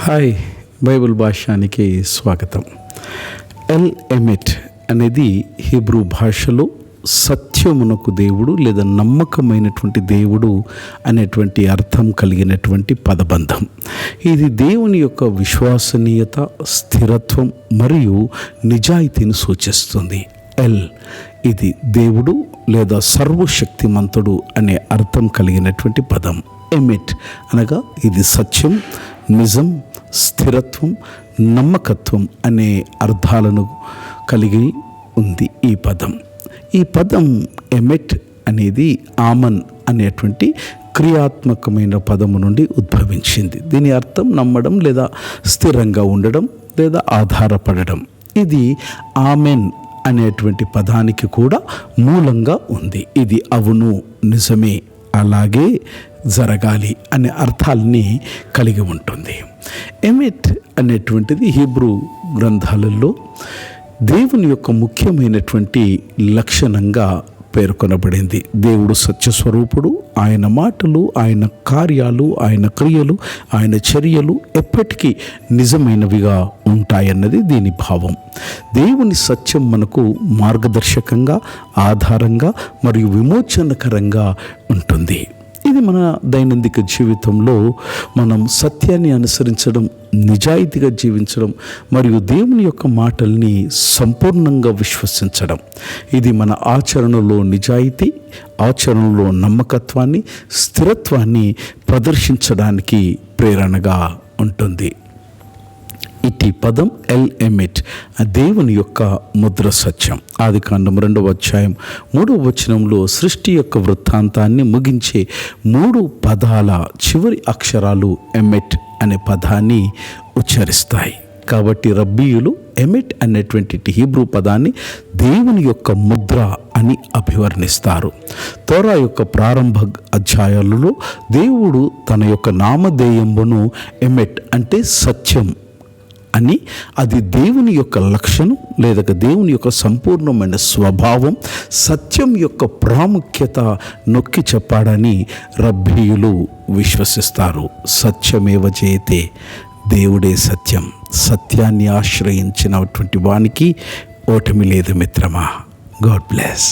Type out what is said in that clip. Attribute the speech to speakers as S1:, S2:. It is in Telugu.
S1: హాయ్, బైబిల్ భాష్యానికి స్వాగతం. ఎల్ ఎమెట్ అనేది హీబ్రూ భాషలో సత్యమునకు దేవుడు లేదా నమ్మకమైనటువంటి దేవుడు అనేటువంటి అర్థం కలిగినటువంటి పదబంధం. ఇది దేవుని యొక్క విశ్వసనీయత, స్థిరత్వం మరియు నిజాయితీని సూచిస్తుంది. ఎల్ ఇది దేవుడు లేదా సర్వశక్తిమంతుడు అనే అర్థం కలిగినటువంటి పదం. ఎమెట్ అనగా ఇది సత్యం, నిజం, స్థిరత్వం, నమ్మకత్వం అనే అర్థాలను కలిగి ఉంది ఈ పదం ఎమెట్ అనేది ఆమన్ అనేటువంటి క్రియాత్మకమైన పదము నుండి ఉద్భవించింది. దీని అర్థం నమ్మడం లేదా స్థిరంగా ఉండడం లేదా ఆధారపడడం. ఇది ఆమెన్ అనేటువంటి పదానికి కూడా మూలంగా ఉంది. ఇది అవును, నిజమే, అలాగే జరగాలి అనే అర్థాలని కలిగి ఉంటుంది. ఎమెట్ అనేటువంటిది హీబ్రూ గ్రంథాలలో దేవుని యొక్క ముఖ్యమైనటువంటి లక్షణంగా పేర్కొనబడింది. దేవుడు సత్యస్వరూపుడు. ఆయన మాటలు, ఆయన కార్యాలు, ఆయన క్రియలు, ఆయన చర్యలు ఎప్పటికీ నిజమైనవిగా ఉంటాయన్నది దీని భావం. దేవుని సత్యం మనకు మార్గదర్శకంగా, ఆధారంగా మరియు విమోచనకరంగా ఉంటుంది. ఇది మన దైనందిక జీవితంలో మనం సత్యాన్ని అనుసరించడం, నిజాయితీగా జీవించడం మరియు దేవుని యొక్క మాటల్ని సంపూర్ణంగా విశ్వసించడం. ఇది మన ఆచరణలో నిజాయితీ, ఆచరణలో నమ్మకత్వాన్ని, స్థిరత్వాన్ని ప్రదర్శించడానికి ప్రేరణగా ఉంటుంది. ఇటీ పదం ఎల్ ఎమెట్ దేవుని యొక్క ముద్ర సత్యం. ఆదికాండం 2వ అధ్యాయం 3వ వచనంలో సృష్టి యొక్క వృత్తాంతాన్ని ముగించే 3 పదాల చివరి అక్షరాలు ఎమెట్ అనే పదాన్ని ఉచ్చరిస్తాయి. కాబట్టి రబ్బీయులు ఎమెట్ అనేటువంటి హీబ్రూ పదాన్ని దేవుని యొక్క ముద్ర అని అభివర్ణిస్తారు. తోరా యొక్క ప్రారంభ అధ్యాయాలలో దేవుడు తన యొక్క నామధేయమును ఎమెట్ అంటే సత్యం అని, అది దేవుని యొక్క లక్షణం లేదా దేవుని యొక్క సంపూర్ణమైన స్వభావం, సత్యం యొక్క ప్రాముఖ్యత నొక్కి చెప్పాడని రబ్బీయులు విశ్వసిస్తారు. సత్యమేవ జయతే, దేవుడే సత్యం. సత్యాన్ని ఆశ్రయించినటువంటి వానికి ఓటమి లేదు మిత్రమా. God bless.